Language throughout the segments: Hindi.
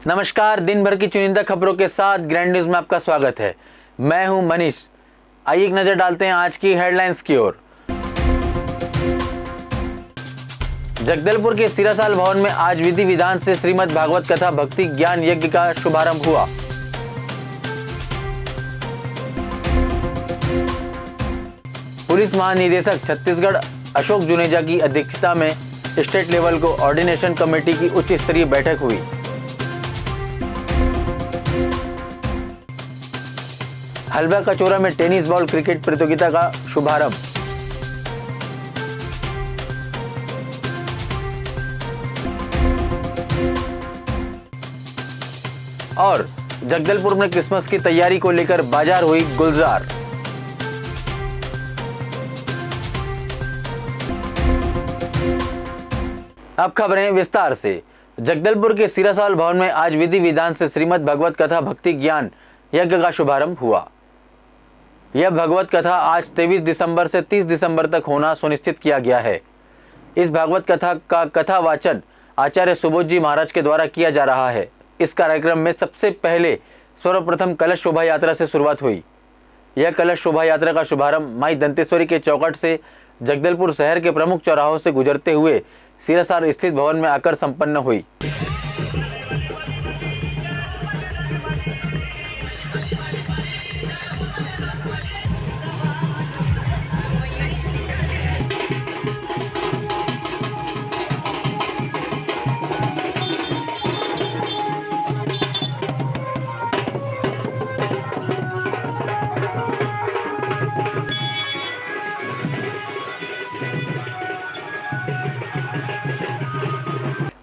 नमस्कार, दिन भर की चुनिंदा खबरों के साथ ग्रैंड न्यूज में आपका स्वागत है। मैं हूं मनीष। आइए एक नजर डालते हैं आज की हेडलाइंस की ओर। जगदलपुर के सिरासाल भवन में आज विधि विधान से श्रीमद् भागवत कथा भक्ति ज्ञान यज्ञ का शुभारंभ हुआ। पुलिस महानिदेशक छत्तीसगढ़ अशोक जुनेजा की अध्यक्षता में स्टेट लेवल को ऑर्डिनेशन कमेटी की उच्च स्तरीय बैठक हुई। हलवा कचौरा में टेनिस बॉल क्रिकेट प्रतियोगिता का शुभारंभ। और जगदलपुर में क्रिसमस की तैयारी को लेकर बाजार हुई गुलजार। अब खबरें विस्तार से। जगदलपुर के सिरासाल भवन में आज विधि विधान से श्रीमद् भगवत कथा भक्ति ज्ञान यज्ञ का शुभारंभ हुआ। यह भगवत कथा आज 23 दिसंबर से 30 दिसंबर तक होना सुनिश्चित किया गया है। इस भागवत कथा का कथा वाचन आचार्य सुबोध जी महाराज के द्वारा किया जा रहा है। इस कार्यक्रम में सबसे पहले सर्वप्रथम कलश शोभा यात्रा से शुरुआत हुई। यह कलश शोभा यात्रा का शुभारंभ माई दंतेश्वरी के चौखट से जगदलपुर शहर के प्रमुख चौराहों से गुजरते हुए सिरासार स्थित भवन में आकर संपन्न हुई।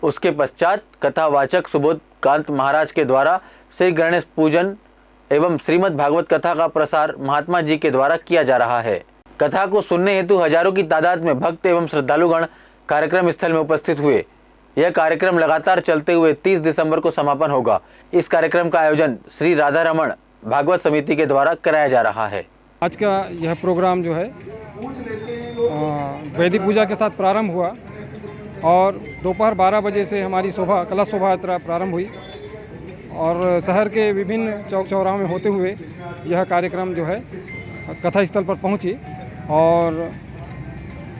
उसके पश्चात कथावाचक सुबोध कांत महाराज के द्वारा श्री गणेश पूजन एवं श्रीमद् भागवत कथा का प्रसार महात्मा जी के द्वारा किया जा रहा है। कथा को सुनने हेतु हजारों की तादाद में भक्त एवं श्रद्धालुगण कार्यक्रम स्थल में उपस्थित हुए। यह कार्यक्रम लगातार चलते हुए 30 दिसंबर को समापन होगा। इस कार्यक्रम का आयोजन श्री राधा रमण भागवत समिति के द्वारा कराया जा रहा है। आज का यह प्रोग्राम जो है वेदी पूजा के साथ प्रारंभ हुआ और दोपहर 12 बजे से हमारी कलश शोभा यात्रा प्रारंभ हुई और शहर के विभिन्न चौक चौराहों में होते हुए यह कार्यक्रम जो है कथा स्थल पर पहुंची और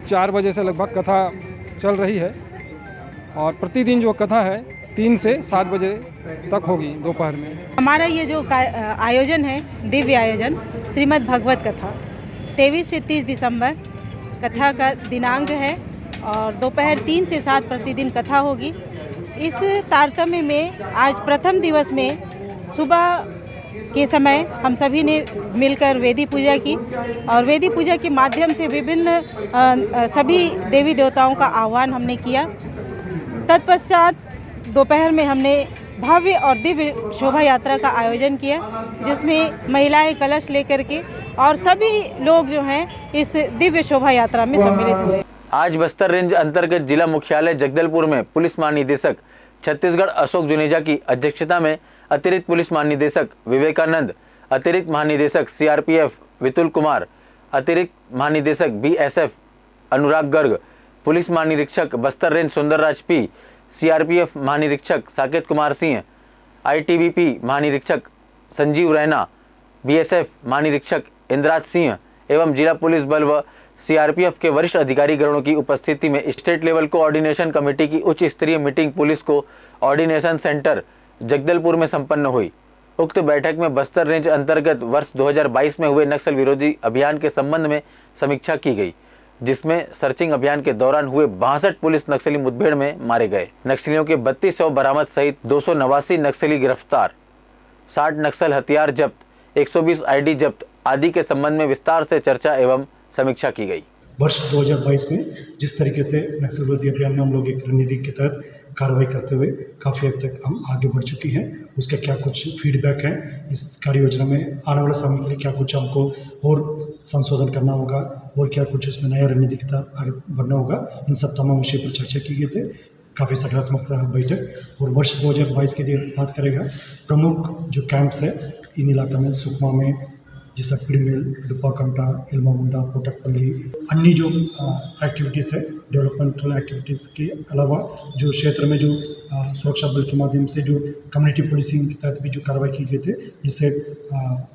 4 बजे से लगभग कथा चल रही है और प्रतिदिन जो कथा है 3 से 7 बजे तक होगी दोपहर में। हमारा ये जो आयोजन है दिव्य आयोजन श्रीमद् भागवत कथा 23 से 30 दिसंबर कथा का दिनांक है और दोपहर 3 से 7 प्रतिदिन कथा होगी। इस तारतम्य में आज प्रथम दिवस में सुबह के समय हम सभी ने मिलकर वेदी पूजा की और वेदी पूजा के माध्यम से विभिन्न सभी देवी देवताओं का आह्वान हमने किया। तत्पश्चात दोपहर में हमने भव्य और दिव्य शोभा यात्रा का आयोजन किया जिसमें महिलाएं कलश लेकर के और सभी लोग जो हैं इस दिव्य शोभा यात्रा में सम्मिलित हुए। आज बस्तर रेंज अंतर्गत जिला मुख्यालय जगदलपुर में पुलिस महानिदेशक छत्तीसगढ़ अशोक जुनेजा की अध्यक्षता में अतिरिक्त पुलिस महानिदेशक विवेकानंद, अतिरिक्त महानिदेशक सीआरपीएफ वितुल कुमार, अतिरिक्त महानिदेशक बीएसएफ अनुराग गर्ग, पुलिस महानिरीक्षक Bastar range Sundarraj P, CRPF महानिरीक्षक साकेत कुमार सिंह, आईटीबीपी महानिरीक्षक संजीव रैना, बीएसएफ महानिरीक्षक इंद्राज सिंह एवं जिला पुलिस बल व सीआरपीएफ के वरिष्ठ अधिकारी गणों की उपस्थिति में स्टेट लेवल कोऑर्डिनेशन कमेटी की उच्च स्तरीय मीटिंग पुलिस को ऑर्डिनेशन सेंटर जगदलपुर में संपन्न हुई। उक्त बैठक में बस्तर रेंज अंतर्गत वर्ष 2022 में हुए नक्सल विरोधी अभियान के संबंध में समीक्षा की गई, जिसमें सर्चिंग अभियान के दौरान हुए 62 पुलिस नक्सली मुठभेड़ में मारे गए नक्सलियों के 32 शव बरामद सहित 289 नक्सली गिरफ्तार, 60 नक्सल हथियार जब्त, 120 आईडी जब्त आदि के संबंध में विस्तार से चर्चा एवं समीक्षा की गई। वर्ष 2022 में जिस तरीके से नक्सल विरोधी अभियान में हम लोग एक रणनीति के तहत कार्रवाई करते हुए काफ़ी हद तक हम आगे बढ़ चुकी हैं, उसका क्या कुछ फीडबैक है, इस कार्य योजना में आने वाले समय के लिए क्या कुछ हमको और संशोधन करना होगा और क्या कुछ उसमें नया रणनीति के तहत आगे बढ़ना होगा, इन सब तमाम विषय पर चर्चा की गई थे। काफ़ी सकारात्मक रहा बैठक। और वर्ष 2022 की बात करेगा, प्रमुख जो कैंप्स है इन इलाका में सुकमा में जैसा पिड़मेल, डुप्पाकंटा, इल्मामुंडा, पोटकपल्ली, अन्य जो एक्टिविटीज़ है, डेवलपमेंटल एक्टिविटीज़ के अलावा जो क्षेत्र में जो सुरक्षा बल के माध्यम से जो कम्युनिटी पुलिसिंग के तहत भी जो कार्रवाई की गई थी, इससे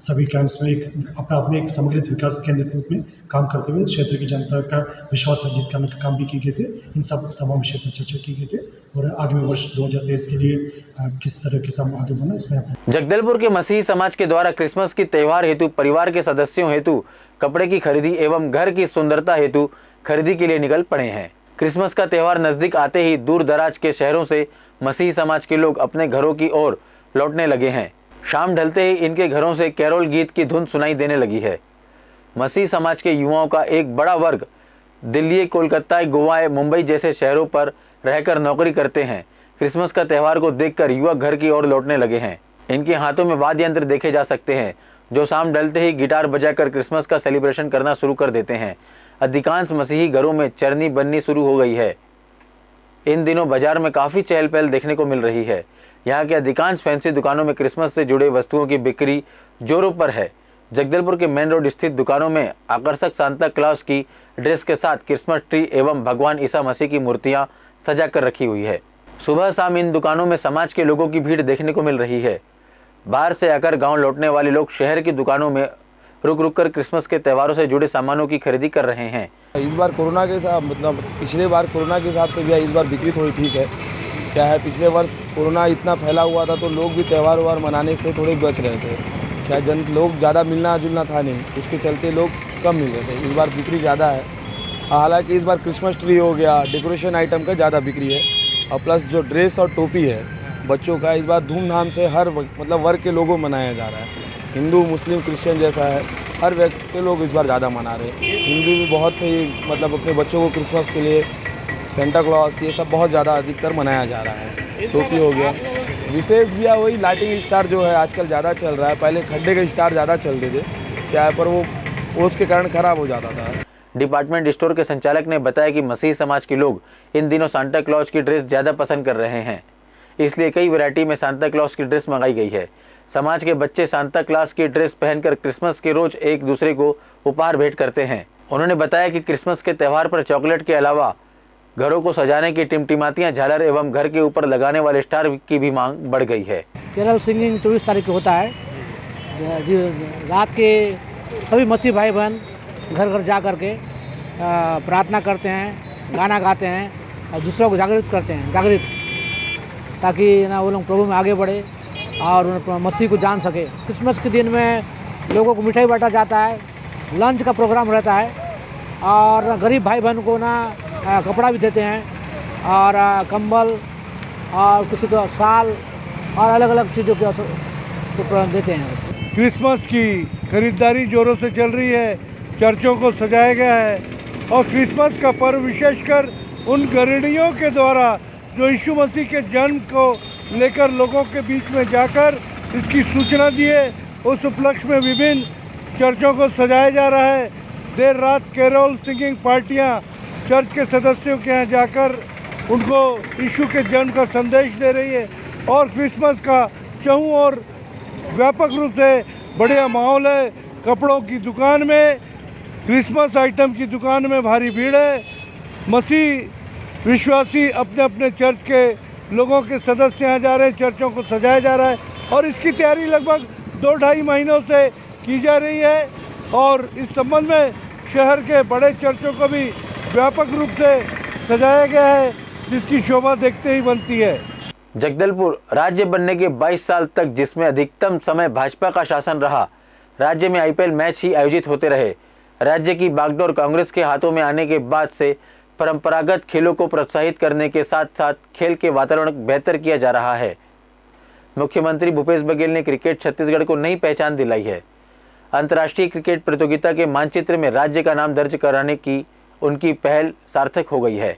सभी कैंप्स में एक अपने आप में एक समग्रित विकास केंद्र के रूप में काम करते हुए क्षेत्र की जनता का विश्वास अर्जित करने का काम भी किए गए थे। इन सब तमाम विषय पर चर्चा की गई थी और आगामी वर्ष 2023 के लिए किस तरह के सामने आगे बढ़ना इसमें जगदलपुर के मसीही समाज के द्वारा क्रिसमस की त्योहार हेतु परिवार के सदस्यों हेतु कपड़े की खरीदी एवं घर की सुंदरता हेतु खरीदी के लिए निकल पड़े हैं। क्रिसमस का त्योहार नजदीक आते ही दूर दराज के शहरों से मसीही समाज के लोग अपने घरों की ओर लौटने लगे हैं। शाम ढलते ही इनके घरों से कैरोल गीत की धुन सुनाई देने लगी है। मसीही समाज के युवाओं का एक बड़ा वर्ग दिल्ली, कोलकाता, गोवा, मुंबई जैसे शहरों पर रहकर नौकरी करते हैं। क्रिसमस का त्यौहार को देखकर युवक घर की ओर लौटने लगे हैं। इनके हाथों में वाद्य यंत्र देखे जा सकते हैं जो शाम ढलते ही गिटार बजाकर क्रिसमस का सेलिब्रेशन करना शुरू कर देते हैं। अधिकांश मसीही घरों में चरनी बननी शुरू हो गई है। इन दिनों बाजार में काफ़ी चहल पहल देखने को मिल रही है। यहाँ के अधिकांश फैंसी दुकानों में क्रिसमस से जुड़े वस्तुओं की बिक्री जोरों पर है। जगदलपुर के मेन रोड स्थित दुकानों में आकर्षक सांता क्लॉज की ड्रेस के साथ क्रिसमस ट्री एवं भगवान ईसा मसीह की मूर्तियाँ सजा कर रखी हुई है। सुबह शाम इन दुकानों में समाज के लोगों की भीड़ देखने को मिल रही है। बाहर से आकर गांव लौटने वाले लोग शहर की दुकानों में रुक रुक कर क्रिसमस के त्योहारों से जुड़े सामानों की खरीदी कर रहे हैं। इस बार कोरोना के साथ मतलब पिछले बार कोरोना के हिसाब से भी इस बार बिक्री थोड़ी ठीक है। क्या है, पिछले वर्ष कोरोना इतना फैला हुआ था तो लोग भी त्यौहार वार मनाने से थोड़े बच रहे थे। क्या लोग ज़्यादा मिलना जुलना था नहीं, उसके चलते लोग कम मिल रहे थे। इस बार बिक्री ज़्यादा है। हालांकि इस बार क्रिसमस ट्री हो गया, डेकोरेशन आइटम का ज़्यादा बिक्री है और प्लस जो ड्रेस और टोपी है बच्चों का इस बार धूमधाम से हर मतलब वर्ग के लोगों मनाया जा रहा है। हिंदू, मुस्लिम, क्रिश्चियन जैसा है, हर व्यक्ति के लोग इस बार ज़्यादा मना रहे हैं। हिंदू भी बहुत सही मतलब अपने बच्चों को क्रिसमस के लिए सेंटा क्लॉज ये सब बहुत ज़्यादा अधिकतर मनाया जा रहा है। टोपी हो गया, विशेष भी है वही लाइटिंग स्टार जो है आजकल ज़्यादा चल रहा है। पहले खड्डे के स्टार ज़्यादा चलते थे क्या है, पर वो उसके कारण ख़राब हो जाता था। डिपार्टमेंट स्टोर के संचालक ने बताया कि मसीही समाज के लोग इन दिनों सांता क्लॉज की ड्रेस ज़्यादा पसंद कर रहे हैं, इसलिए कई वैरायटी में सांता क्लॉज की ड्रेस मंगाई गई है। समाज के बच्चे सांता क्लॉज की ड्रेस पहनकर क्रिसमस के रोज एक दूसरे को उपहार भेंट करते हैं। उन्होंने बताया कि क्रिसमस के त्यौहार पर चॉकलेट के अलावा घरों को सजाने की टिमटिमातियां, झालर एवं घर के ऊपर लगाने वाले स्टार की भी मांग बढ़ गई है। केरल सिंगिंग 24 तारीख को होता है। रात के सभी मसीह भाई बहन घर घर जा कर के प्रार्थना करते हैं, गाना गाते हैं और दूसरों को जागृत करते हैं, ताकि ना वो लोग प्रभु में आगे बढ़े और मसीह को जान सके। क्रिसमस के दिन में लोगों को मिठाई बांटा जाता है, लंच का प्रोग्राम रहता है और गरीब भाई बहन को ना कपड़ा भी देते हैं और कंबल और किसी को शाल और अलग अलग चीज़ों के देते हैं। क्रिसमस की खरीदारी जोरों से चल रही है, चर्चों को सजाया गया है और क्रिसमस का पर्व विशेषकर उन गृहिणियों के द्वारा जो यीशु मसीह के जन्म को लेकर लोगों के बीच में जाकर इसकी सूचना दिए, उस उपलक्ष्य में विभिन्न चर्चों को सजाया जा रहा है। देर रात कैरोल सिंगिंग पार्टियां चर्च के सदस्यों के यहाँ जाकर उनको यीशु के जन्म का संदेश दे रही है और क्रिसमस का चहुं और व्यापक रूप से बढ़िया माहौल है। कपड़ों की दुकान में, क्रिसमस आइटम की दुकान में भारी भीड़ है। मसीह विश्वासी अपने अपने चर्च के लोगों के सदस्य यहाँ जा रहे हैं, चर्चों को सजाया जा रहा है और इसकी तैयारी लगभग 2-2.5 महीनों से की जा रही है और इस संबंध में शहर के बड़े चर्चों को भी व्यापक रूप से सजाया गया है, जिसकी शोभा देखते ही बनती है। जगदलपुर राज्य बनने के 22 साल तक जिसमें अधिकतम समय भाजपा का शासन रहा, राज्य में आईपीएल मैच ही आयोजित होते रहे। राज्य की बागडोर कांग्रेस के हाथों में आने के बाद से परंपरागत खेलों को प्रोत्साहित करने के साथ साथ खेल के वातावरण बेहतर किया जा रहा है। मुख्यमंत्री भूपेश बघेल ने क्रिकेट छत्तीसगढ़ को नई पहचान दिलाई है। अंतर्राष्ट्रीय क्रिकेट प्रतियोगिता के मानचित्र में राज्य का नाम दर्ज कराने की उनकी पहल सार्थक हो गई है।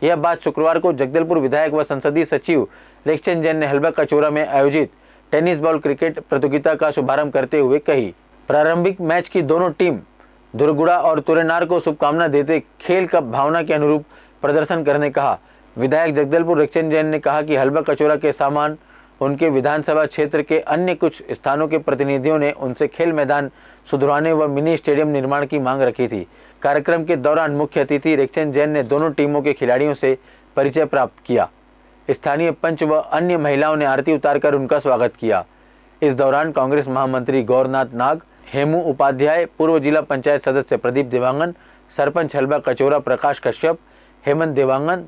यह बात शुक्रवार को जगदलपुर विधायक व संसदीय सचिव लेक्चन जैन ने हलबा कचोरा में आयोजित टेनिस बॉल क्रिकेट प्रतियोगिता का शुभारंभ करते हुए कही। प्रारंभिक मैच की दोनों टीम दुर्गुड़ा और तुरेनार को शुभकामना देते खेल का भावना के अनुरूप प्रदर्शन करने कहा। विधायक जगदलपुर लेक्चन जैन ने कहा कि हलबा कचोरा के सामान उनके विधानसभा क्षेत्र के अन्य कुछ स्थानों के प्रतिनिधियों ने उनसे खेल मैदान सुधरवाने व मिनी स्टेडियम निर्माण की मांग रखी थी। कार्यक्रम के दौरान मुख्य अतिथि रेखचंद जैन ने दोनों टीमों के खिलाड़ियों से परिचय प्राप्त किया। स्थानीय पंच व अन्य महिलाओं ने आरती उतारकर उनका स्वागत किया। इस दौरान कांग्रेस महामंत्री गौरनाथ नाग, हेमू उपाध्याय, पूर्व जिला पंचायत सदस्य प्रदीप देवांगन, सरपंच हलबा कचोरा प्रकाश कश्यप, हेमंत देवांगन,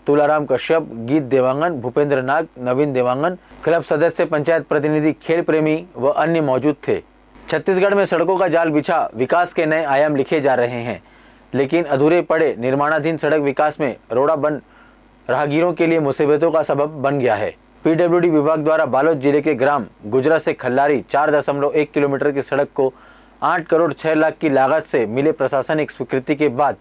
तुलाराम कश्यप, गीत देवांगन, भूपेंद्र नाग, नवीन देवांगन, क्लब सदस्य, पंचायत प्रतिनिधि, खेल प्रेमी व अन्य मौजूद थे। छत्तीसगढ़ में सड़कों का जाल बिछा विकास के नए आयाम लिखे जा रहे हैं, लेकिन अधूरे पड़े निर्माणाधीन सड़क विकास में रोड़ा बन राहगीरों के लिए मुसीबतों का सबब बन गया है। पीडब्ल्यूडी विभाग द्वारा बालोद जिले के ग्राम गुजरा से खल्लारी 4.1 किलोमीटर की सड़क को 8 करोड़ 6 लाख की लागत से मिले प्रशासनिक स्वीकृति के बाद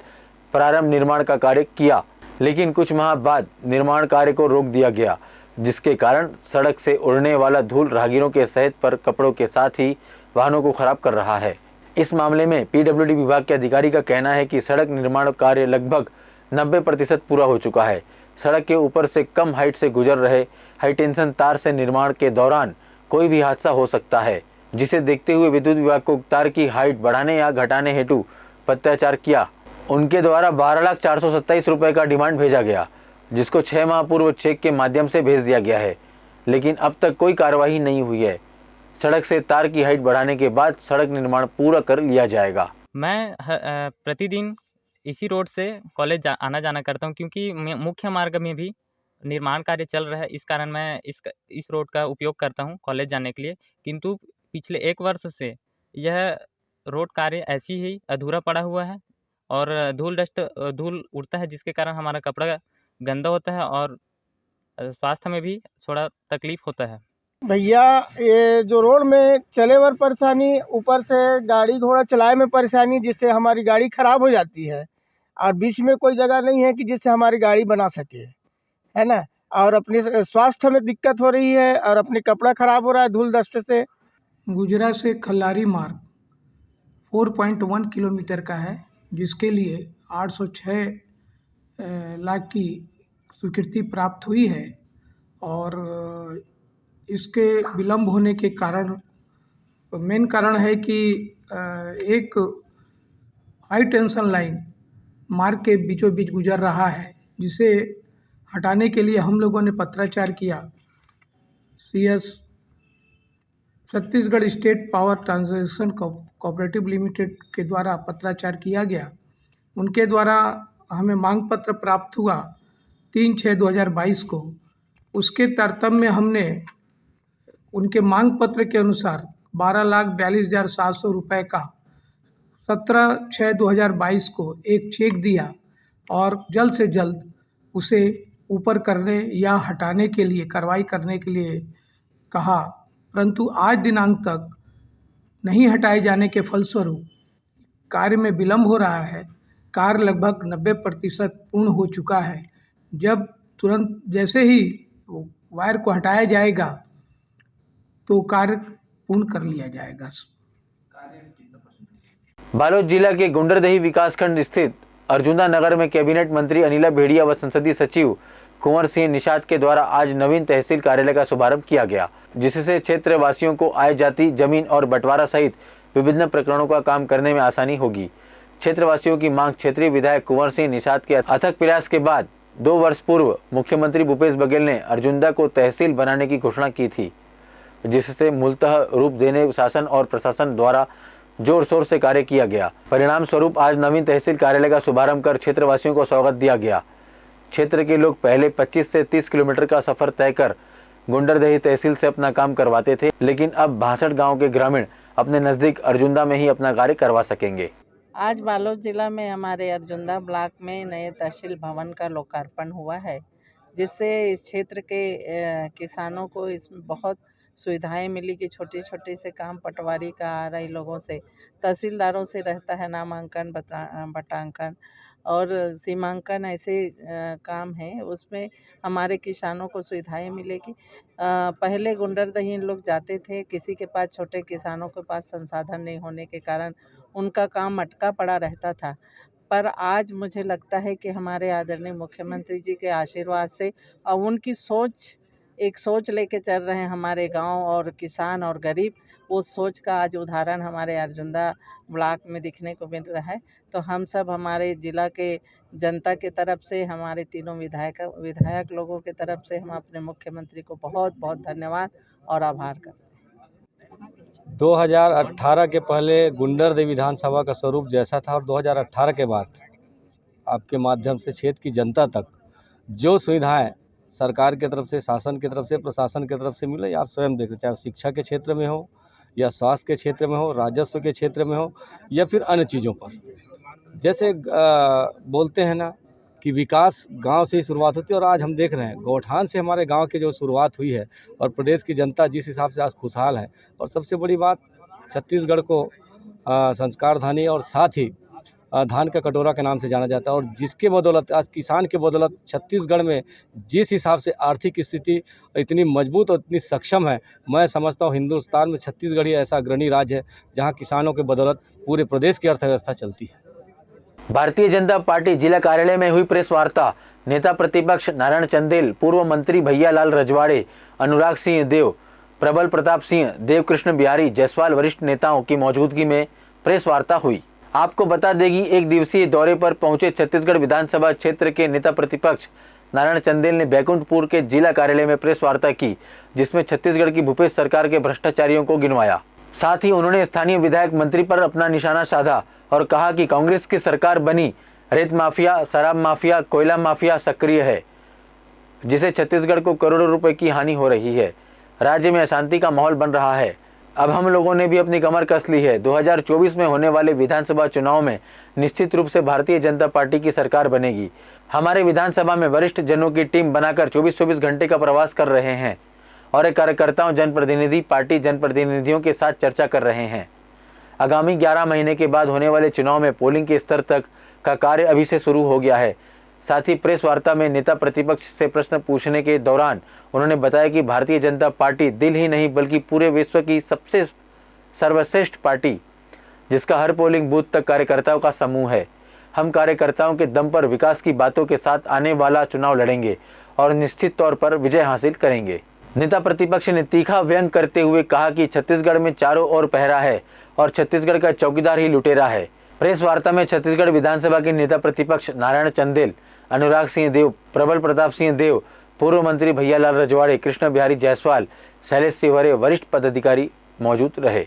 प्रारंभ निर्माण का कार्य किया, लेकिन कुछ माह बाद निर्माण कार्य को रोक दिया गया, जिसके कारण सड़क से उड़ने वाला धूल राहगीरों के सेहत पर कपड़ों के साथ ही वाहनों को खराब कर रहा है। इस मामले में पीडब्ल्यूडी विभाग के अधिकारी का कहना है कि सड़क निर्माण कार्य लगभग 90% पूरा हो चुका है। सड़क के ऊपर से कम हाइट से गुजर रहे हाई टेंशन तार से निर्माण के दौरान कोई भी हादसा हो सकता है, जिसे देखते हुए विद्युत विभाग को तार की हाइट बढ़ाने या घटाने हेतु पत्राचार किया। उनके द्वारा 12,427 रुपए का डिमांड भेजा गया, जिसको 6 माह पूर्व चेक के माध्यम से भेज दिया गया है, लेकिन अब तक कोई कार्यवाही नहीं हुई है। सड़क से तार की हाइट बढ़ाने के बाद सड़क निर्माण पूरा कर लिया जाएगा। मैं प्रतिदिन इसी रोड से कॉलेज आना जाना करता हूँ, क्योंकि मुख्य मार्ग में भी निर्माण कार्य चल रहा है। इस कारण मैं इस रोड का उपयोग करता हूँ कॉलेज जाने के लिए। किंतु पिछले 1 वर्ष से यह रोड कार्य ऐसी ही अधूरा पड़ा हुआ है और धूल उड़ता है, जिसके कारण हमारा कपड़ा गंदा होता है और स्वास्थ्य में भी थोड़ा तकलीफ होता है। भैया, ये जो रोड में चले वर परेशानी, ऊपर से गाड़ी घोड़ा चलाए में परेशानी, जिससे हमारी गाड़ी ख़राब हो जाती है और बीच में कोई जगह नहीं है कि जिससे हमारी गाड़ी बना सके, है ना। और अपने स्वास्थ्य में दिक्कत हो रही है और अपने कपड़ा ख़राब हो रहा है धूल डस्ट से। गुजरा से खल्लारी मार्ग 4.1 किलोमीटर का है, जिसके लिए 806 लाख की स्वीकृति प्राप्त हुई है और इसके विलम्ब होने के कारण मेन कारण है कि एक हाई टेंशन लाइन मार्ग के बीचों बीच गुजर रहा है, जिसे हटाने के लिए हम लोगों ने पत्राचार किया। CS Chhattisgarh state power transmission cooperative limited के द्वारा पत्राचार किया गया। उनके द्वारा हमें मांग पत्र प्राप्त हुआ 3/6/2022 को। उसके तारतम्य में हमने उनके मांग पत्र के अनुसार 12,42,700 रुपये का 17/6/2022 को एक चेक दिया और जल्द से जल्द उसे ऊपर करने या हटाने के लिए कार्रवाई करने के लिए कहा, परंतु आज दिनांक तक नहीं हटाए जाने के फलस्वरूप कार्य में विलम्ब हो रहा है। कार्य लगभग 90% पूर्ण हो चुका है। जब तुरंत जैसे ही वायर को हटाया जाएगा तो कार्य पूर्ण कर लिया जाएगा। बालोद जिला के गुंडरदेही विकासखंड स्थित अर्जुंदा नगर में कैबिनेट मंत्री अनिला भेड़िया व संसदीय सचिव कुंवर सिंह निषाद के द्वारा आज नवीन तहसील कार्यालय का शुभारंभ किया गया, जिससे क्षेत्र वासियों को आय जाति, जमीन और बंटवारा सहित विभिन्न प्रकरणों का काम करने में आसानी होगी। क्षेत्रवासियों की मांग क्षेत्रीय विधायक कुंवर सिंह निषाद के अथक प्रयास के बाद 2 वर्ष पूर्व मुख्यमंत्री भूपेश बघेल ने अर्जुंदा को तहसील बनाने की घोषणा की थी, जिससे मूलतः रूप देने शासन और प्रशासन द्वारा जोर शोर से कार्य किया गया। परिणाम स्वरूप आज नवीन तहसील कार्यालय का शुभारंभ कर क्षेत्रवासियों को स्वागत दिया गया। क्षेत्र के लोग पहले 25 से 30 किलोमीटर का सफर तय कर गुंडरदेही तहसील से अपना काम करवाते थे, लेकिन अब 62 गांव के ग्रामीण अपने नजदीक अर्जुंदा में ही अपना कार्य करवा सकेंगे। आज बालोद जिला में हमारे अर्जुंदा ब्लॉक में नए तहसील भवन का लोकार्पण हुआ है, जिससे इस क्षेत्र के किसानों को इसमें बहुत सुविधाएं मिली कि छोटे छोटे से काम पटवारी का आ रही लोगों से, तहसीलदारों से रहता है नामांकन, बटांकन और सीमांकन, ऐसे काम हैं। उसमें हमारे किसानों को सुविधाएं मिलेगी। पहले गुंडरदेही इन लोग जाते थे, किसी के पास, छोटे किसानों के पास संसाधन नहीं होने के कारण उनका काम अटका पड़ा रहता था। पर आज मुझे लगता है कि हमारे आदरणीय मुख्यमंत्री जी के आशीर्वाद से और उनकी सोच एक सोच लेके चल रहे हैं हमारे गांव और किसान और गरीब, उस सोच का आज उदाहरण हमारे अर्जुंदा ब्लॉक में दिखने को मिल रहा है। तो हम सब हमारे ज़िला के जनता के तरफ से, हमारे तीनों विधायक लोगों के तरफ से हम अपने मुख्यमंत्री को बहुत बहुत धन्यवाद और आभार करते हैं। 2018 के पहले गुंडरदेव विधानसभा का स्वरूप जैसा था और 2018 के बाद आपके माध्यम से क्षेत्र की जनता तक जो सुविधाएं सरकार की तरफ से, शासन की तरफ से, प्रशासन की तरफ से मिले, आप स्वयं देख रहे, चाहे शिक्षा के क्षेत्र में हो या स्वास्थ्य के क्षेत्र में हो, राजस्व के क्षेत्र में हो या फिर अन्य चीज़ों पर। जैसे बोलते हैं ना कि विकास गांव से ही शुरुआत होती है, और आज हम देख रहे हैं गौठान से हमारे गांव की जो शुरुआत हुई है और प्रदेश की जनता जिस हिसाब से आज खुशहाल है। और सबसे बड़ी बात, छत्तीसगढ़ को संस्कार धानी और साथ ही धान का कटोरा के नाम से जाना जाता है, और जिसके बदौलत आज किसान के बदौलत छत्तीसगढ़ में जिस हिसाब से आर्थिक स्थिति इतनी मजबूत और इतनी सक्षम है, मैं समझता हूँ हिंदुस्तान में छत्तीसगढ़ ही ऐसा अग्रणी राज्य है जहाँ किसानों के बदौलत पूरे प्रदेश की अर्थव्यवस्था चलती है। भारतीय जनता पार्टी जिला कार्यालय में हुई प्रेस वार्ता। नेता प्रतिपक्ष नारायण चंदेल, पूर्व मंत्री भैयालाल रजवाड़े, अनुराग सिंह देव, प्रबल प्रताप सिंह, देवकृष्ण बिहारी जायसवाल वरिष्ठ नेताओं की मौजूदगी में प्रेस वार्ता हुई। आपको बता देगी, एक दिवसीय दौरे पर पहुंचे छत्तीसगढ़ विधानसभा क्षेत्र के नेता प्रतिपक्ष नारायण चंदेल ने बैकुंठपुर के जिला कार्यालय में प्रेस वार्ता की, जिसमें छत्तीसगढ़ की भूपेश सरकार के भ्रष्टाचारियों को गिनवाया। साथ ही उन्होंने स्थानीय विधायक मंत्री पर अपना निशाना साधा और कहा कि कांग्रेस की सरकार बनी, रेत माफिया, शराब माफिया, कोयला माफिया सक्रिय है, जिसे छत्तीसगढ़ को करोड़ों रुपए की हानि हो रही है। राज्य में अशांति का माहौल बन रहा है। अब हम लोगों ने भी अपनी कमर कस ली है। 2024 में होने वाले विधानसभा चुनाव में निश्चित रूप से भारतीय जनता पार्टी की सरकार बनेगी। हमारे विधानसभा में वरिष्ठ जनों की टीम बनाकर 24-24 घंटे का प्रवास कर रहे हैं और कार्यकर्ताओं, जनप्रतिनिधि, पार्टी जनप्रतिनिधियों के साथ चर्चा कर रहे हैं। आगामी 11 महीने के बाद होने वाले चुनाव में पोलिंग के स्तर तक का कार्य अभी से शुरू हो गया है। साथ ही प्रेस वार्ता में नेता प्रतिपक्ष से प्रश्न पूछने के दौरान उन्होंने बताया कि भारतीय जनता पार्टी दिल ही नहीं बल्कि पूरे विश्व की सबसे सर्वश्रेष्ठ पार्टी, जिसका हर पोलिंग बूथ तक कार्यकर्ताओं का समूह है। हम कार्यकर्ताओं के दम पर विकास की बातों के साथ आने वाला चुनाव लड़ेंगे और निश्चित तौर पर विजय हासिल करेंगे। नेता प्रतिपक्ष ने तीखा व्यंग करते हुए कहा कि छत्तीसगढ़ में चारों ओर पहरा है और छत्तीसगढ़ का चौकीदार ही लुटेरा है। प्रेस वार्ता में छत्तीसगढ़ विधानसभा के नेता प्रतिपक्ष नारायण चंदेल, अनुराग सिंह देव, प्रबल प्रताप सिंह देव, पूर्व मंत्री भैयालाल रजवाड़े, कृष्ण बिहारी जायसवाल, शैलेश सिवरे वरिष्ठ पदाधिकारी मौजूद रहे।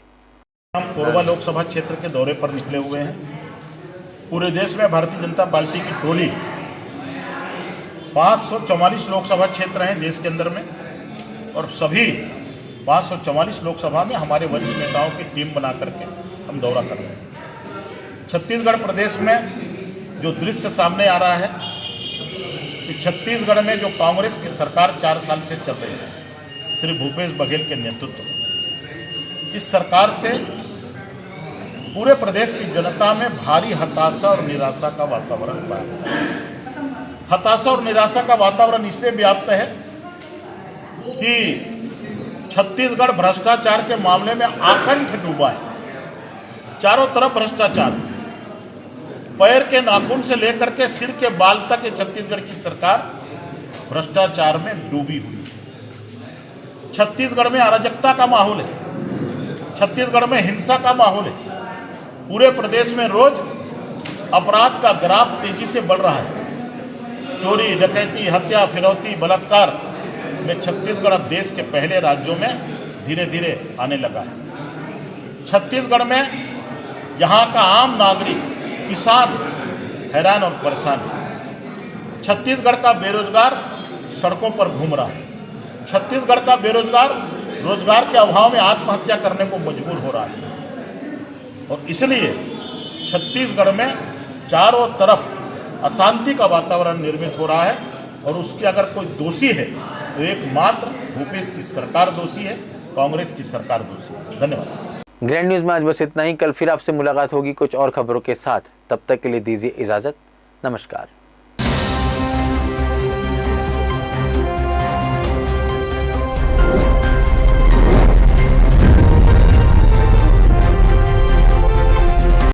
हम कोरबा लोकसभा क्षेत्र के दौरे पर निकले हुए हैं। पूरे देश में भारतीय जनता पार्टी की टोली 544 लोकसभा क्षेत्र हैं देश के अंदर में, और सभी 544 लोकसभा में हमारे वरिष्ठ नेताओं की टीम बना करके हम दौरा कर रहे हैं। छत्तीसगढ़ प्रदेश में जो दृश्य सामने आ रहा है कि छत्तीसगढ़ में जो कांग्रेस की सरकार 4 साल से चल रही है, श्री भूपेश बघेल के नेतृत्व में, इस सरकार से पूरे प्रदेश की जनता में भारी हताशा और निराशा का वातावरण हुआ है। हताशा और निराशा का वातावरण इसलिए व्याप्त है कि छत्तीसगढ़ भ्रष्टाचार के मामले में आकंठ डूबा है। चारों तरफ भ्रष्टाचार, पैर के नाखून से लेकर के सिर के बाल तक ये छत्तीसगढ़ की सरकार भ्रष्टाचार में डूबी हुई है। छत्तीसगढ़ में अराजकता का माहौल है, छत्तीसगढ़ में हिंसा का माहौल है। पूरे प्रदेश में रोज अपराध का ग्राफ तेजी से बढ़ रहा है। चोरी, डकैती, हत्या, फिरौती, बलात्कार में छत्तीसगढ़ अब देश के पहले राज्यों में धीरे धीरे आने लगा है। छत्तीसगढ़ में यहाँ का आम नागरिक, किसान हैरान और परेशान है। छत्तीसगढ़ का बेरोजगार सड़कों पर घूम रहा है। छत्तीसगढ़ का बेरोजगार रोजगार के अभाव में आत्महत्या करने को मजबूर हो रहा है, और इसलिए छत्तीसगढ़ में चारों तरफ अशांति का वातावरण निर्मित हो रहा है। और उसके अगर कोई दोषी है तो एकमात्र भूपेश की सरकार दोषी है, कांग्रेस की सरकार दोषी है। धन्यवाद। ग्रैंड न्यूज में आज बस इतना ही। कल फिर आपसे मुलाकात होगी कुछ और खबरों के साथ। तब तक के लिए दीजिए इजाजत। नमस्कार।